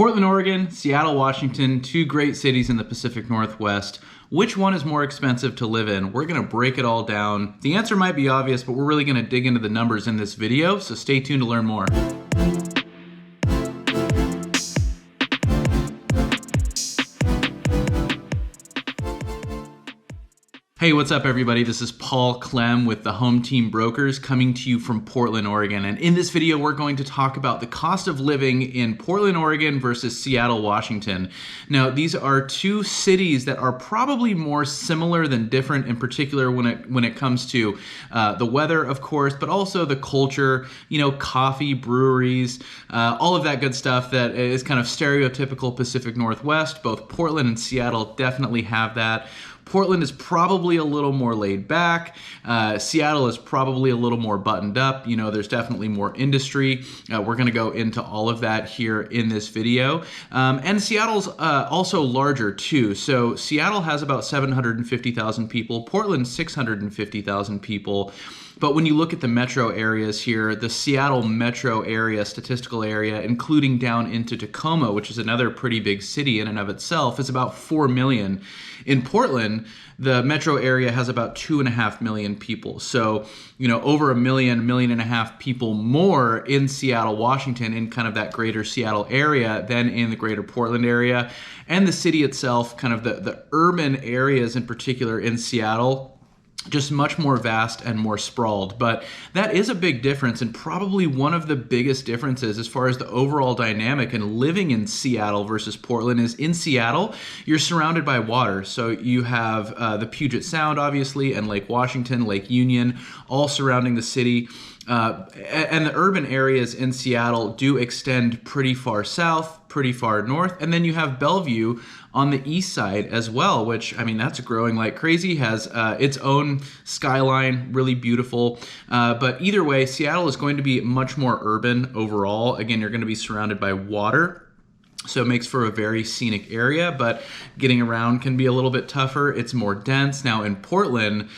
Portland, Oregon, Seattle, Washington, two great cities in the Pacific Northwest. Which one is more expensive to live in? We're gonna break it all down. The answer might be obvious, but we're really gonna dig into the numbers in this video, so stay tuned to learn more. Hey, what's up everybody? This is Paul Clem with the Home Team Brokers coming to you from Portland, Oregon. And in this video, we're going to talk about the cost of living in Portland, Oregon versus Seattle, Washington. Now, these are two cities that are probably more similar than different, in particular when it comes to the weather, of course, but also the culture, coffee, breweries, all of that good stuff that is kind of stereotypical Pacific Northwest. Both Portland and Seattle definitely have that. Portland is probably a little more laid back. Seattle is probably a little more buttoned up. There's definitely more industry. We're going to go into all of that here in this video. And Seattle's also larger too. So Seattle has about 750,000 people. Portland, 650,000 people. But when you look at the metro areas here, the Seattle metro area, statistical area, including down into Tacoma, which is another pretty big city in and of itself, is about 4 million. In Portland, the metro area has about 2.5 million people. So, over 1.5 million people more in Seattle, Washington, in kind of that greater Seattle area than in the greater Portland area. And the city itself, kind of the urban areas in particular in Seattle, just much more vast and more sprawled. But that is a big difference, and probably one of the biggest differences as far as the overall dynamic and living in Seattle versus Portland is in Seattle, you're surrounded by water. So you have the Puget Sound, obviously, and Lake Washington, Lake Union, all surrounding the city. And the urban areas in Seattle do extend pretty far south, pretty far north, and then you have Bellevue on the east side as well, which, that's growing like crazy, has its own skyline, really beautiful. But either way, Seattle is going to be much more urban overall. Again, you're going to be surrounded by water. So it makes for a very scenic area, but getting around can be a little bit tougher. It's more dense. Now in Portland,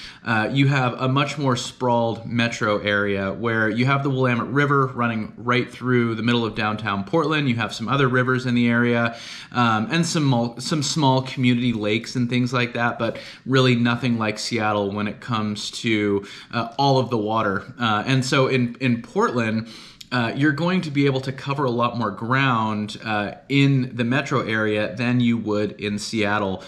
you have a much more sprawled metro area where you have the Willamette River running right through the middle of downtown Portland. You have some other rivers in the area, and some small community lakes and things like that, but really nothing like Seattle when it comes to all of the water. And so in Portland, you're going to be able to cover a lot more ground in the metro area than you would in Seattle.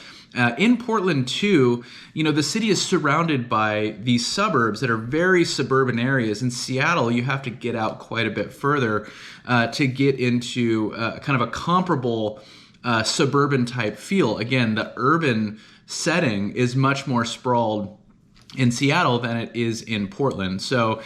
In Portland too, the city is surrounded by these suburbs that are very suburban areas. In Seattle, you have to get out quite a bit further to get into kind of a comparable suburban type feel. Again, the urban setting is much more sprawled in Seattle than it is in Portland. So,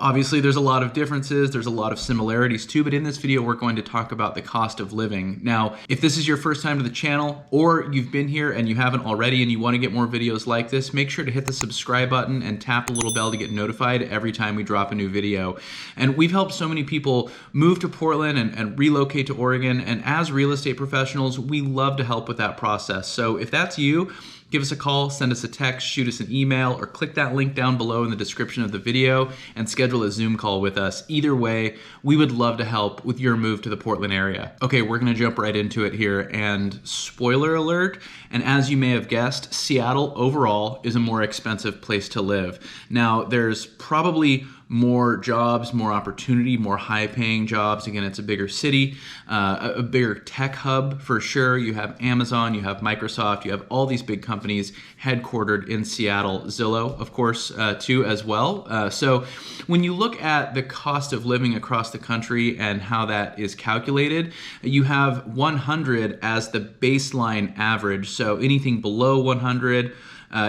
obviously, there's a lot of differences, there's a lot of similarities too, but in this video, we're going to talk about the cost of living. Now, if this is your first time to the channel, or you've been here and you haven't already and you want to get more videos like this, make sure to hit the subscribe button and tap the little bell to get notified every time we drop a new video. And we've helped so many people move to Portland and relocate to Oregon, and as real estate professionals, we love to help with that process. So if that's you, give us a call, send us a text, shoot us an email, or click that link down below in the description of the video and schedule a Zoom call with us. Either way, we would love to help with your move to the Portland area. Okay, we're gonna jump right into it here, and spoiler alert, and as you may have guessed, Seattle overall is a more expensive place to live. Now, there's probably more jobs, more opportunity, more high-paying jobs. Again, it's a bigger city, a bigger tech hub for sure. You have Amazon, you have Microsoft, you have all these big companies headquartered in Seattle. Zillow, of course, too, as well. So when you look at the cost of living across the country and how that is calculated, you have 100 as the baseline average. So anything below 100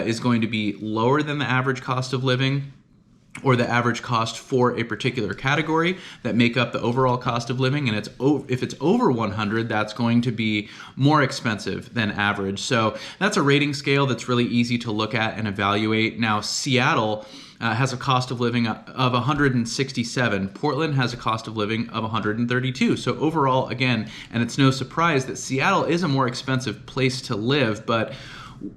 is going to be lower than the average cost of living, or the average cost for a particular category that make up the overall cost of living. And if it's over 100, that's going to be more expensive than average. So that's a rating scale that's really easy to look at and evaluate. Now, Seattle has a cost of living of 167. Portland has a cost of living of 132. So overall, again, and it's no surprise that Seattle is a more expensive place to live, but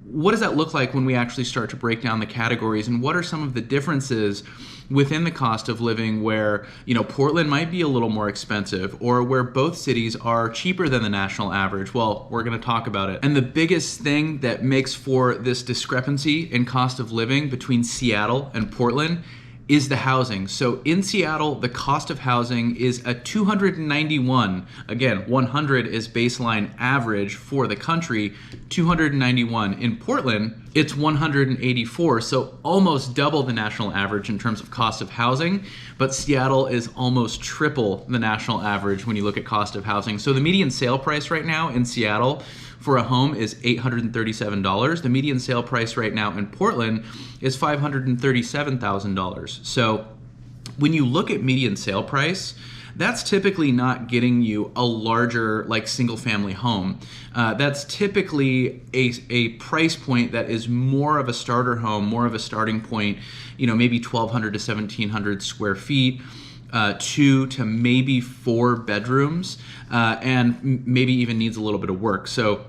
what does that look like when we actually start to break down the categories, and what are some of the differences within the cost of living where, Portland might be a little more expensive, or where both cities are cheaper than the national average? Well, we're going to talk about it. And the biggest thing that makes for this discrepancy in cost of living between Seattle and Portland is the housing. So in Seattle, the cost of housing is a 291. Again, 100 is baseline average for the country, 291. In Portland, it's 184, so almost double the national average in terms of cost of housing, but Seattle is almost triple the national average when you look at cost of housing. So the median sale price right now in Seattle for a home is $837. The median sale price right now in Portland is $537,000. So when you look at median sale price, that's typically not getting you a larger, like, single family home. That's typically a price point that is more of a starter home, more of a starting point, maybe 1,200 to 1,700 square feet. 2 to maybe 4 bedrooms, and maybe even needs a little bit of work. So,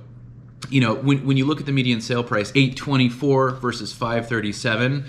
when you look at the median sale price, $824 versus $537,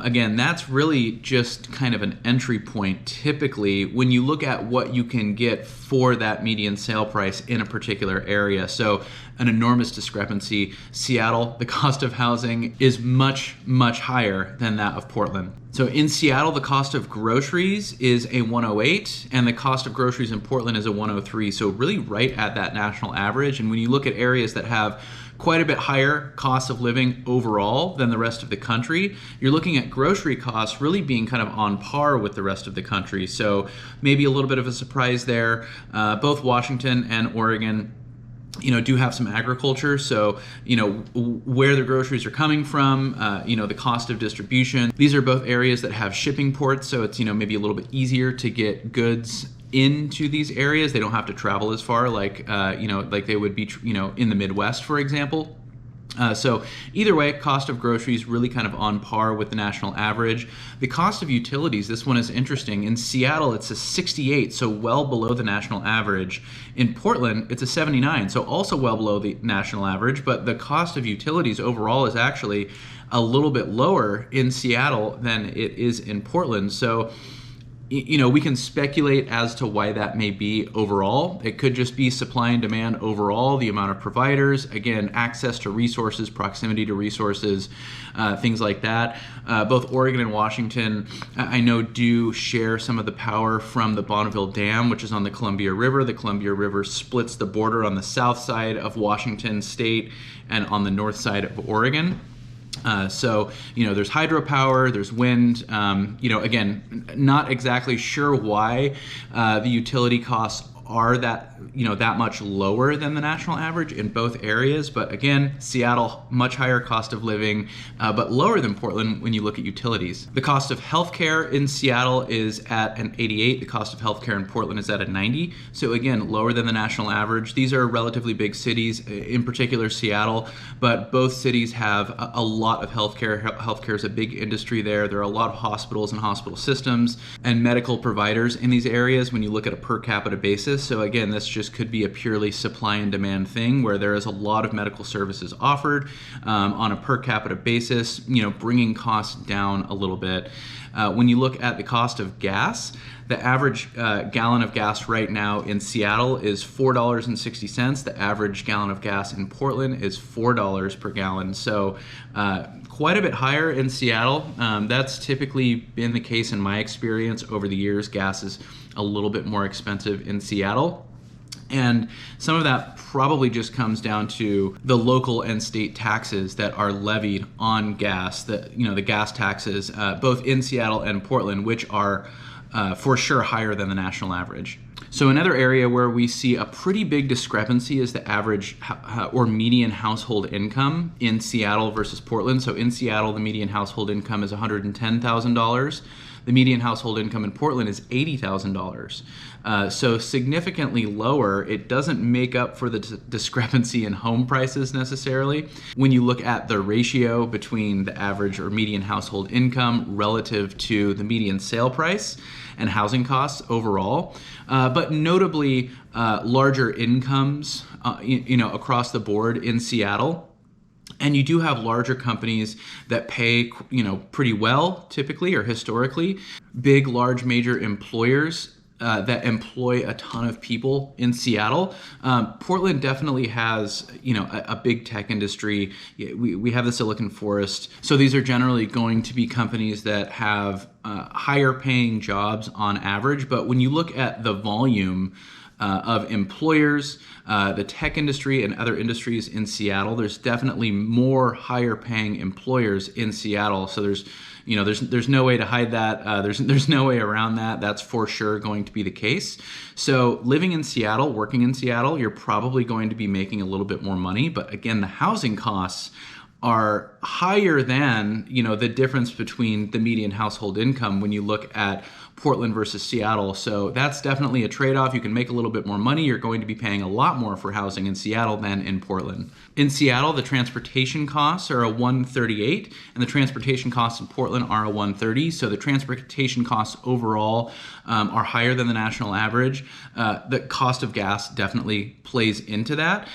again, that's really just kind of an entry point typically when you look at what you can get for that median sale price in a particular area. So an enormous discrepancy. Seattle, the cost of housing is much, much higher than that of Portland. So in Seattle, the cost of groceries is a 108, and the cost of groceries in Portland is a 103. So really right at that national average. And when you look at areas that have quite a bit higher cost of living overall than the rest of the country, you're looking at grocery costs really being kind of on par with the rest of the country. So maybe a little bit of a surprise there. Both Washington and Oregon do have some agriculture, so where the groceries are coming from, the cost of distribution. These are both areas that have shipping ports, so it's maybe a little bit easier to get goods into these areas. They don't have to travel as far like like they would be in the Midwest, for example. So either way, cost of groceries really kind of on par with the national average. The cost of utilities, this one is interesting. In Seattle, it's a 68, so well below the national average. In Portland, it's a 79, so also well below the national average, but the cost of utilities overall is actually a little bit lower in Seattle than it is in Portland. So we can speculate as to why that may be overall. It could just be supply and demand overall, the amount of providers, again, access to resources, proximity to resources, things like that. Both Oregon and Washington, I know, do share some of the power from the Bonneville Dam, which is on the Columbia River. The Columbia River splits the border on the south side of Washington state and on the north side of Oregon. So there's hydropower, there's wind. Again, not exactly sure why the utility costs are that much lower than the national average in both areas. But again, Seattle, much higher cost of living, but lower than Portland when you look at utilities. The cost of healthcare in Seattle is at an 88. The cost of healthcare in Portland is at a 90. So again, lower than the national average. These are relatively big cities, in particular Seattle, but both cities have a lot of healthcare. Healthcare is a big industry there. There are a lot of hospitals and hospital systems and medical providers in these areas when you look at a per capita basis. So again, this just could be a purely supply and demand thing where there is a lot of medical services offered on a per capita basis, bringing costs down a little bit. When you look at the cost of gas, the average gallon of gas right now in Seattle is $4.60. The average gallon of gas in Portland is $4 per gallon. So quite a bit higher in Seattle. That's typically been the case in my experience over the years. Gas is a little bit more expensive in Seattle. And some of that probably just comes down to the local and state taxes that are levied on gas, the gas taxes, both in Seattle and Portland, which are for sure higher than the national average. So another area where we see a pretty big discrepancy is the average or median household income in Seattle versus Portland. So in Seattle, the median household income is $110,000. The median household income in Portland is $80,000. So significantly lower. It doesn't make up for the discrepancy in home prices necessarily. When you look at the ratio between the average or median household income relative to the median sale price and housing costs overall, but notably larger incomes, across the board in Seattle. And you do have larger companies that pay, pretty well typically or historically. Big, large, major employers that employ a ton of people in Seattle. Portland definitely has, a big tech industry. We have the Silicon Forest. So these are generally going to be companies that have higher paying jobs on average. But when you look at the volume of employers, the tech industry and other industries in Seattle, there's definitely more higher paying employers in Seattle. So there's no way to hide that. There's no way around that. That's for sure going to be the case. So living in Seattle, working in Seattle, you're probably going to be making a little bit more money. But again, the housing costs are higher than, the difference between the median household income when you look at Portland versus Seattle. So that's definitely a trade-off. You can make a little bit more money. You're going to be paying a lot more for housing in Seattle than in Portland. In Seattle, the transportation costs are a 138, and the transportation costs in Portland are a 130. So the transportation costs overall are higher than the national average. The cost of gas definitely plays into that.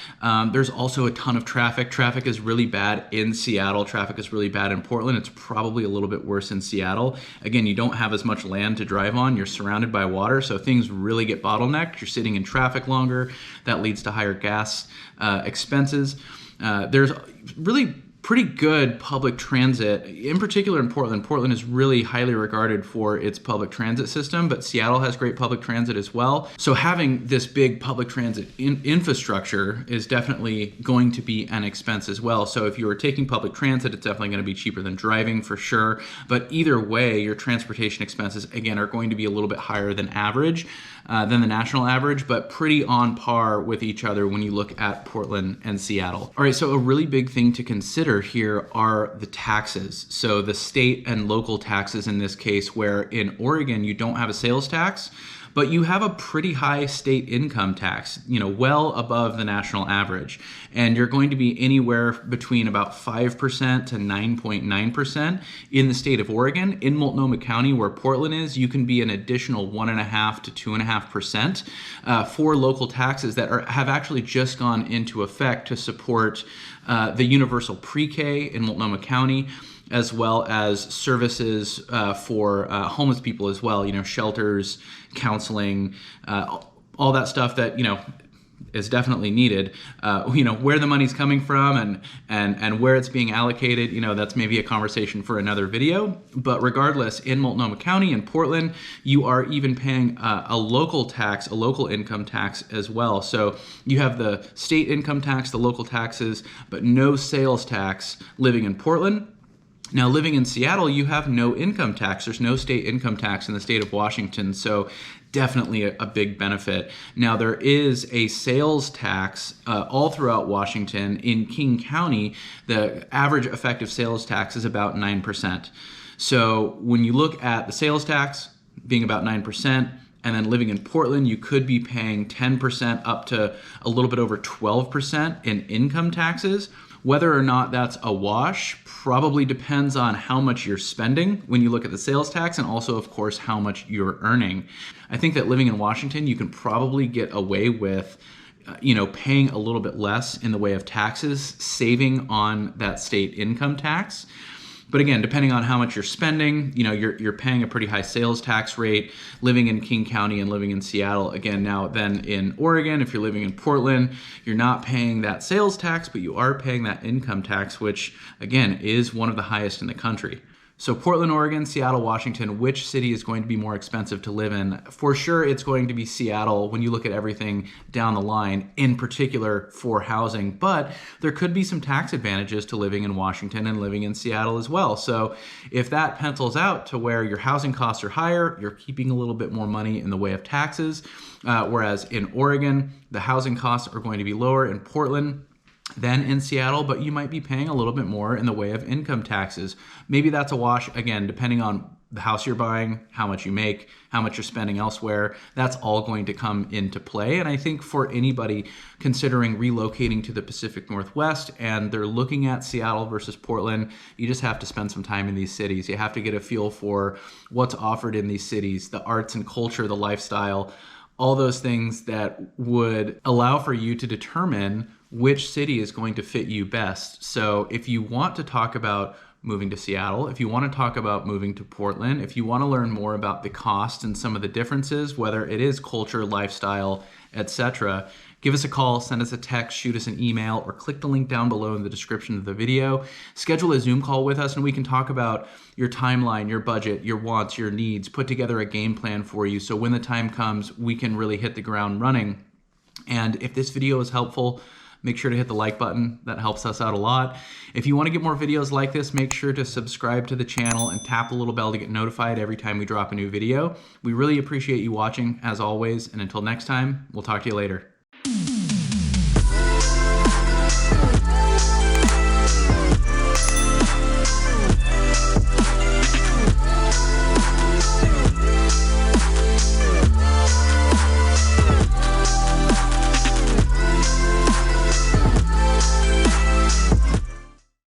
There's also a ton of traffic. Traffic is really bad in Seattle. Traffic is really bad in Portland. It's probably a little bit worse in Seattle. Again, you don't have as much land to drive on. You're surrounded by water, so things really get bottlenecked. You're sitting in traffic longer. That leads to higher gas expenses. There's really pretty good public transit, in particular in Portland. Portland is really highly regarded for its public transit system, but Seattle has great public transit as well. So having this big public transit infrastructure is definitely going to be an expense as well. So if you are taking public transit, it's definitely going to be cheaper than driving for sure. But either way, your transportation expenses, again, are going to be a little bit higher than average, than the national average, but pretty on par with each other when you look at Portland and Seattle. All right, so a really big thing to consider here are the taxes. So the state and local taxes in this case, where in Oregon you don't have a sales tax, but you have a pretty high state income tax, well above the national average. And you're going to be anywhere between about 5% to 9.9% in the state of Oregon. In Multnomah County, where Portland is, you can be an additional 1.5% to 2.5% for local taxes that have actually just gone into effect to support the universal pre-K in Multnomah County, as well as services for homeless people as well, shelters, counseling, all that stuff that, is definitely needed. Where the money's coming from and where it's being allocated, that's maybe a conversation for another video. But regardless, in Multnomah County and Portland, you are even paying a local tax, a local income tax as well. So you have the state income tax, the local taxes, but no sales tax living in Portland. Now, living in Seattle, you have no income tax. There's no state income tax in the state of Washington, so definitely a big benefit. Now, there is a sales tax all throughout Washington. In King County, the average effective sales tax is about 9%. So when you look at the sales tax being about 9%, and then living in Portland, you could be paying 10% up to a little bit over 12% in income taxes. Whether or not that's a wash probably depends on how much you're spending when you look at the sales tax, and also, of course, how much you're earning. I think that living in Washington, you can probably get away with paying a little bit less in the way of taxes, saving on that state income tax. But again, depending on how much you're spending, you're paying a pretty high sales tax rate living in King County and living in Seattle. Again, now then in Oregon, if you're living in Portland, you're not paying that sales tax, but you are paying that income tax, which again is one of the highest in the country. So Portland, Oregon, Seattle, Washington, which city is going to be more expensive to live in? For sure, it's going to be Seattle when you look at everything down the line, in particular for housing. But there could be some tax advantages to living in Washington and living in Seattle as well. So if that pencils out to where your housing costs are higher, you're keeping a little bit more money in the way of taxes. Whereas in Oregon, the housing costs are going to be lower. In Portland, than in Seattle, but you might be paying a little bit more in the way of income taxes. Maybe that's a wash, again, depending on the house you're buying, how much you make, how much you're spending elsewhere. That's all going to come into play. And I think for anybody considering relocating to the Pacific Northwest and they're looking at Seattle versus Portland, you just have to spend some time in these cities. You have to get a feel for what's offered in these cities, the arts and culture, the lifestyle, all those things that would allow for you to determine which city is going to fit you best. So if you want to talk about moving to Seattle, if you want to talk about moving to Portland, if you want to learn more about the cost and some of the differences, whether it is culture, lifestyle, etc., give us a call, send us a text, shoot us an email, or click the link down below in the description of the video. Schedule a Zoom call with us and we can talk about your timeline, your budget, your wants, your needs, put together a game plan for you so when the time comes, we can really hit the ground running. And if this video is helpful, make sure to hit the like button. That helps us out a lot. If you want to get more videos like this, make sure to subscribe to the channel and tap the little bell to get notified every time we drop a new video. We really appreciate you watching, as always, and until next time, we'll talk to you later.